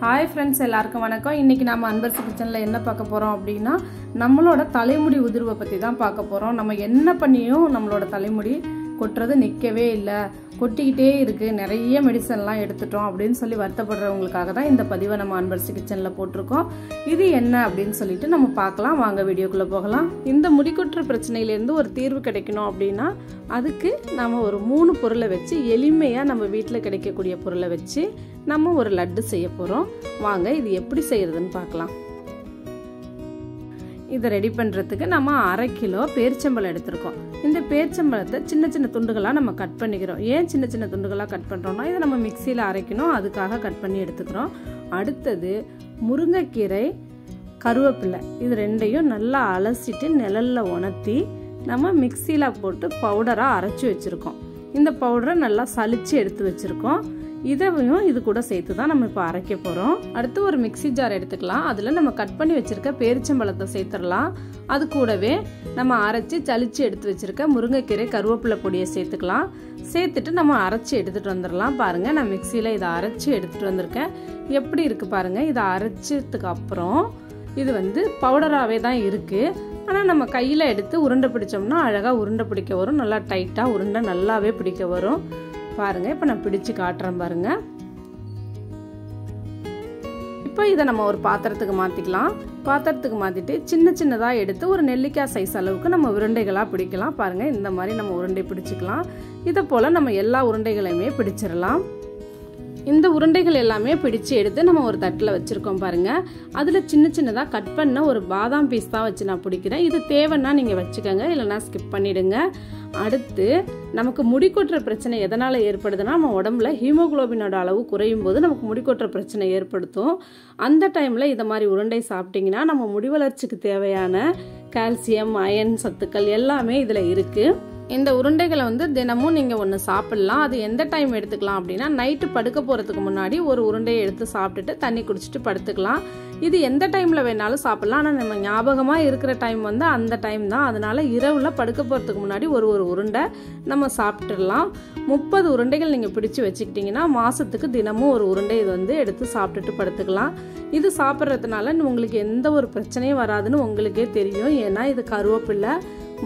Hi friends, எல்லாருக்கும் வணக்கம். இன்னைக்கு நாம அன்பரசி கிச்சன்ல என்ன பார்க்க போறோம் அப்படினா நம்மளோட தலைமுடி உதிர்வை பத்தி தான் பார்க்க போறோம். நம்ம என்ன பண்ணியும் நம்மளோட தலைமுடி கொட்றது நிக்கவே இல்ல. கொட்டிக்கிட்டே இருக்கு. நிறைய மெடிசன்லாம் எடுத்துட்டோம் அப்படினு சொல்லி வருத்தப்படுறவங்களுக்காக தான் இந்த பதிவை நம்ம அன்பரசி கிச்சன்ல போட்டுருக்கோம். இது என்ன அப்படினு சொல்லிட்டு நம்ம பார்க்கலாம். வாங்க வீடியோக்குள்ள போகலாம். இந்த முடி கொட்டுற பிரச்சனையில இருந்து ஒரு தீர்வு கிடைக்கணும் அப்படினா அதுக்கு நாம ஒரு 3 பொருளை வச்சு எளிமையா நம்ம வீட்ல கிடைக்கக்கூடிய பொருளை வச்சு நம்ம ஒரு லட்டு செய்ய போறோம். வாங்க இது எப்படி செய்யறதுன்னு பார்க்கலாம். இதை ரெடி பண்றதுக்கு நம்ம 1/2 கிலோ பேரிச்சம்பழம் எடுத்துருக்கோம். இந்த பேரிச்சம்பழத்தை சின்ன சின்ன துண்டுகளா நம்ம கட் பண்ணிக்கிறோம். ஏன் சின்ன சின்ன துண்டுகளா கட் பண்றோம்னா இதை நம்ம மிக்சியில அரைக்கணும், அதுக்காக கட் பண்ணி எடுத்துக்கிறோம். அடுத்தது முருங்கைக்கீரை, கருவேப்பிலை, இது ரெண்டையும் நல்லா அலசிட்டு நிழல்ல உணர்த்தி நம்ம மிக்சியில போட்டு பவுடரா அரைச்சு வச்சிருக்கோம். இந்த பவுடரை நல்லா சலிச்சு எடுத்து வச்சிருக்கோம். இதையும் இது கூட சேர்த்து தான் நம்ம இப்போ அரைக்க போறோம். அடுத்து ஒரு மிக்சி ஜார் எடுத்துக்கலாம். அதுல நம்ம கட் பண்ணி வச்சிருக்க பேரிச்சம்பழத்தை சேர்த்துடலாம். அது கூடவே நம்ம அரைச்சு சலிச்சு எடுத்து வச்சிருக்க முருங்கைக்கீரை, கருவேப்பிலை பொடியை சேர்த்துக்கலாம். சேர்த்துட்டு நம்ம அரைச்சு எடுத்துட்டு வந்துடலாம். பாருங்க, நான் மிக்சியில இதை அரைச்சு எடுத்துட்டு வந்திருக்கேன். எப்படி இருக்கு பாருங்க. இதை அரைச்சதுக்கு அப்புறம் இது பவுடராகவே தான் இருக்கு. ஆனால் நம்ம கையில் எடுத்து உருண்டை பிடிச்சோம்னா அழகாக உருண்டை பிடிக்க வரும். நல்லா டைட்டாக உருண்டை நல்லாவே பிடிக்க வரும். பாருங்க, இப்போ நான் பிடிச்சு காட்டுறேன் பாருங்க. இப்போ இதை நம்ம ஒரு பாத்திரத்துக்கு மாற்றிக்கலாம். பாத்திரத்துக்கு மாற்றிட்டு சின்ன சின்னதாக எடுத்து ஒரு நெல்லிக்காய் சைஸ் அளவுக்கு நம்ம உருண்டைகளாக பிடிக்கலாம். பாருங்க, இந்த மாதிரி நம்ம உருண்டை பிடிச்சிக்கலாம். இதை போல் நம்ம எல்லா உருண்டைகளையுமே பிடிச்சிடலாம். இந்த உருண்டைகள் எல்லாமே பிடிச்சு எடுத்து நம்ம ஒரு தட்டில் வச்சிருக்கோம் பாருங்க. அதில் சின்ன சின்னதாக கட் பண்ண ஒரு பாதாம் பீஸ் தான் வச்சு நான் பிடிக்கிறேன். இது தேவைன்னா நீங்கள் வச்சுக்கோங்க, இல்லைனா ஸ்கிப் பண்ணிடுங்க. அடுத்து நமக்கு முடி கொட்டுற பிரச்சனை எதனால் ஏற்படுதுன்னா நம்ம உடம்புல ஹீமோகுளோபினோட அளவு குறையும் போது நமக்கு முடி கொட்டுற பிரச்சனை ஏற்படுத்தும். அந்த டைமில் இதை மாதிரி உருண்டை சாப்பிட்டிங்கன்னா நம்ம முடி வளர்ச்சிக்கு தேவையான கால்சியம், அயன் சத்துக்கள் எல்லாமே இதில் இருக்குது. இந்த உருண்டைகளை தினமும் நீங்கள் ஒன்று சாப்பிட்லாம். அது எந்த டைம் எடுத்துக்கலாம் அப்படின்னா நைட்டு படுக்க போகிறதுக்கு முன்னாடி ஒரு உருண்டையை எடுத்து சாப்பிட்டுட்டு தண்ணி குடிச்சிட்டு படுத்துக்கலாம். இது எந்த டைமில் வேணாலும் சாப்பிட்லாம். ஆனால் நம்ம ஞாபகமாக இருக்கிற டைம் அந்த டைம் தான். அதனால இரவில் படுக்க போகிறதுக்கு முன்னாடி ஒரு உருண்டை நம்ம சாப்பிட்டுடலாம். 30 உருண்டைகள் நீங்கள் பிடிச்சு வச்சுக்கிட்டிங்கன்னா மாதத்துக்கு தினமும் ஒரு உருண்டை எடுத்து சாப்பிட்டுட்டு படுத்துக்கலாம். இது சாப்பிட்றதுனால உங்களுக்கு எந்த ஒரு பிரச்சனையும் வராதுன்னு உங்களுக்கே தெரியும். ஏன்னா இது கருவேப்பிலை,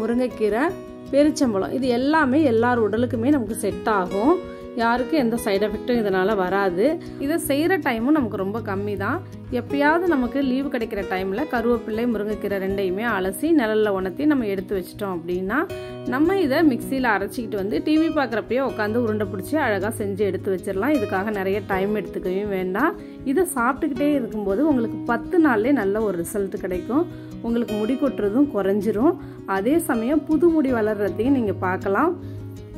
முருங்கைக்கீரை, பேரிச்சம்பழம், இது எல்லாமே எல்லார் உடலுக்குமே நமக்கு செட் ஆகும். யாருக்கும் எந்த சைடு எஃபெக்டும் இதனால் வராது. இதை செய்கிற டைமும் நமக்கு ரொம்ப கம்மி தான். எப்பயாவது நமக்கு லீவு கிடைக்கிற டைமில் கருவேப்பிலை, முருங்கைக்கீரை ரெண்டையுமே அலசி நிழலில் உணர்த்தி நம்ம எடுத்து வச்சிட்டோம் அப்படின்னா நம்ம இதை மிக்சியில் அரைச்சிக்கிட்டு டிவி பார்க்குறப்பயே உட்காந்து உருண்டை பிடிச்சி அழகாக செஞ்சு எடுத்து வச்சிடலாம். இதுக்காக நிறைய டைம் எடுத்துக்கவே வேண்டாம். இதை சாப்பிட்டுக்கிட்டே இருக்கும்போது உங்களுக்கு 10 நாள்லேயே நல்ல ஒரு ரிசல்ட் கிடைக்கும். உங்களுக்கு முடி கொட்டுறதும் குறைஞ்சிரும். அதே சமயம் புது முடி வளர்றதையும் நீங்கள் பார்க்கலாம்.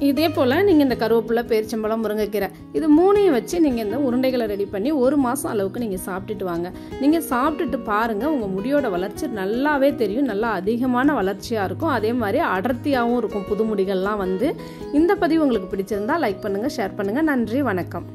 இதே போல் நீங்கள் இந்த கருவேப்பிலை, பேரிச்சம்பழம், முருங்கைக்கீரை இது 3ஐயும் வச்சு நீங்கள் இந்த உருண்டைகளை ரெடி பண்ணி 1 மாதம் அளவுக்கு நீங்கள் சாப்பிட்டுட்டு வாங்க. நீங்கள் சாப்பிட்டுட்டு பாருங்கள், உங்கள் முடியோட வளர்ச்சி நல்லாவே தெரியும். நல்லா அதிகமான வளர்ச்சியாக இருக்கும். அதே மாதிரி அடர்த்தியாகவும் இருக்கும். புது முடிகள்லாம் இந்த பதிவு உங்களுக்கு பிடிச்சிருந்தா லைக் பண்ணுங்கள், ஷேர் பண்ணுங்கள். நன்றி, வணக்கம்.